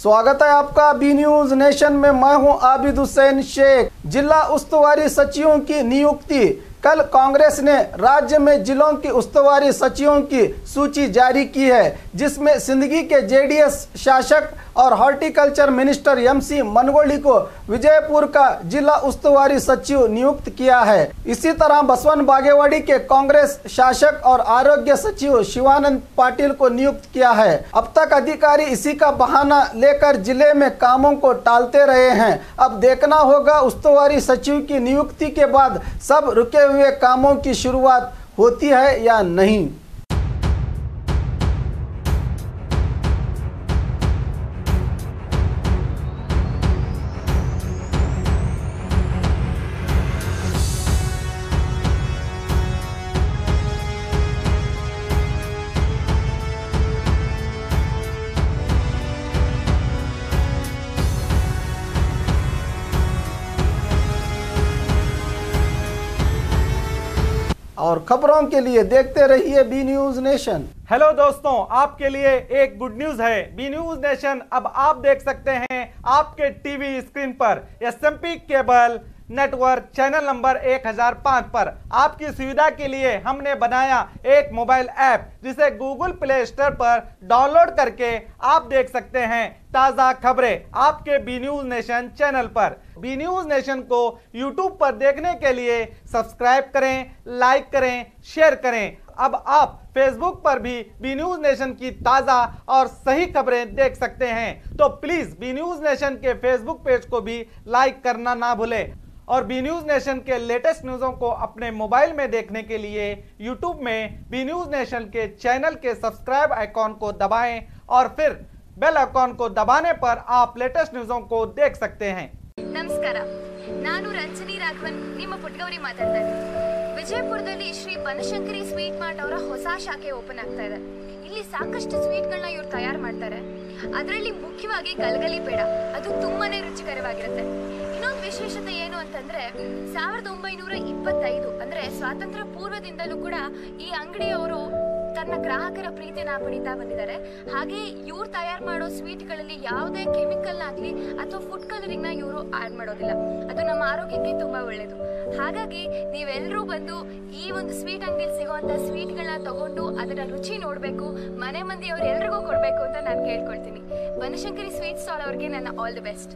स्वागत है आपका बी न्यूज नेशन में। मैं हूं आबिद हुसैन शेख। जिला उस्तुवारी सचिवों की नियुक्ति। कल कांग्रेस ने राज्य में जिलों की उस्तुवारी सचिवों की सूची जारी की है, जिसमें सिंदगी के जेडीएस शासक और हॉर्टिकल्चर मिनिस्टर एमसी मनगोली को विजयपुर का जिला उस्तुवारी सचिव नियुक्त किया है। इसी तरह बसवन बागेवाड़ी के कांग्रेस शासक और आरोग्य सचिव शिवानंद पाटिल को नियुक्त किया है। अब तक अधिकारी इसी का बहाना लेकर जिले में कामों को टालते रहे हैं। अब देखना होगा उस्तुवारी सचिव की नियुक्ति के बाद सब रुके हुए कामों की शुरुआत होती है या नहीं। और खबरों के लिए देखते रहिए बी न्यूज नेशन। हेलो दोस्तों, आपके लिए एक गुड न्यूज है। बी न्यूज नेशन अब आप देख सकते हैं आपके टीवी स्क्रीन पर SMP cable network channel number 1005 पर। आपकी सुविधा के लिए हमने बनाया एक मोबाइल ऐप, जिसे गूगल प्ले स्टोर पर डाउनलोड करके आप देख सकते हैं ताज़ा खबरें आपके बी न्यूज नेशन चैनल पर। बी न्यूज नेशन को यूट्यूब पर देखने के लिए सब्सक्राइब करें, लाइक करें, शेयर करें। अब आप फेसबुक पर भी बी न्यूज नेशन की ताज़ा और सही खबरें देख सकते हैं। तो प्लीज़ बी न्यूज नेशन के फेसबुक पेज को भी लाइक करना ना भूलें। और बी न्यूज नेशन के लेटेस्ट न्यूज़ों को अपने मोबाइल में देखने के लिए यूट्यूब में बी न्यूज नेशन के चैनल के सब्सक्राइब आइकॉन को दबाएं और फिर बेल आइकॉन को दबाने पर आप लेटेस्ट न्यूज़ों को देख सकते हैं। ನಮಸ್ಕಾರ, ನಾನು ರಂಜನಿ ರಾಘವನ್, ನಿಮ್ಮ ಪುಟ್ಗೌರಿ ಮಾತಾಡ್ತಾ ಇದ್ದೀನಿ। ವಿಜಯಪುರದಲ್ಲಿ ಶ್ರೀ ಬನಶಂಕರಿ ಸ್ವೀಟ್ ಮಾರ್ಟ್ ಅವರ ಹೊಸ ಶಾಖೆ ಓಪನ್ ಆಗ್ತಾ ಇದೆ। ಇಲ್ಲಿ ಸಾಕಷ್ಟು ಸ್ವೀಟ್ಗಳನ್ನ ಇವರು ತಯಾರು ಮಾಡ್ತಾರೆ। ಅದರಲ್ಲಿ ಮುಖ್ಯವಾಗಿ ಗಲಗಲಿ ಪೇಡ, ಅದು ತುಂಬಾನೇ ರುಚಿಕರವಾಗಿರುತ್ತೆ। ಇನ್ನೊಂದು ವಿಶೇಷತೆ ಏನು ಅಂತಂದ್ರೆ 1925 ಅಂದ್ರೆ ಸ್ವಾತಂತ್ರ್ಯ ಪೂರ್ವದಿಂದಲೂ ಕೂಡ ಈ ಅಂಗಡಿಯವರು ತನ್ನ ಗ್ರಾಹಕರ ಪ್ರೀತಿನ ಪಡಿತಾ ಬಂದಿದ್ದಾರೆ। ಹಾಗೆ ಇವ್ರು ತಯಾರು ಮಾಡೋ ಸ್ವೀಟ್ಗಳಲ್ಲಿ ಯಾವುದೇ ಕೆಮಿಕಲ್ ಆಗಲಿ ಅಥವಾ ಫುಡ್ ಕಲರಿಂಗ್ ನ ಇವರು ಆಡ್ ಮಾಡೋದಿಲ್ಲ। ಅದು ನಮ್ಮ ಆರೋಗ್ಯಕ್ಕೆ ತುಂಬಾ ಒಳ್ಳೆಯದು। ಹಾಗಾಗಿ ನೀವೆಲ್ಲರೂ ಬಂದು ಈ ಒಂದು ಸ್ವೀಟ್ ಅಂಗಡಿಯಲ್ಲಿ ಸಿಗುವಂತ ಸ್ವೀಟ್ಗಳನ್ನ ತಗೊಂಡು ಅದರ ರುಚಿ ನೋಡಬೇಕು, ಮನೆ ಮಂದಿ ಅವ್ರು ಎಲ್ರಿಗೂ ಕೊಡಬೇಕು ಅಂತ ನಾನು ಕೇಳ್ಕೊಳ್ತೀನಿ। ಬನಶಂಕರಿ ಸ್ವೀಟ್ ಸ್ಟಾಲ್ ಅವ್ರಿಗೆ ನನ್ನ ಆಲ್ ದಿ ಬೆಸ್ಟ್।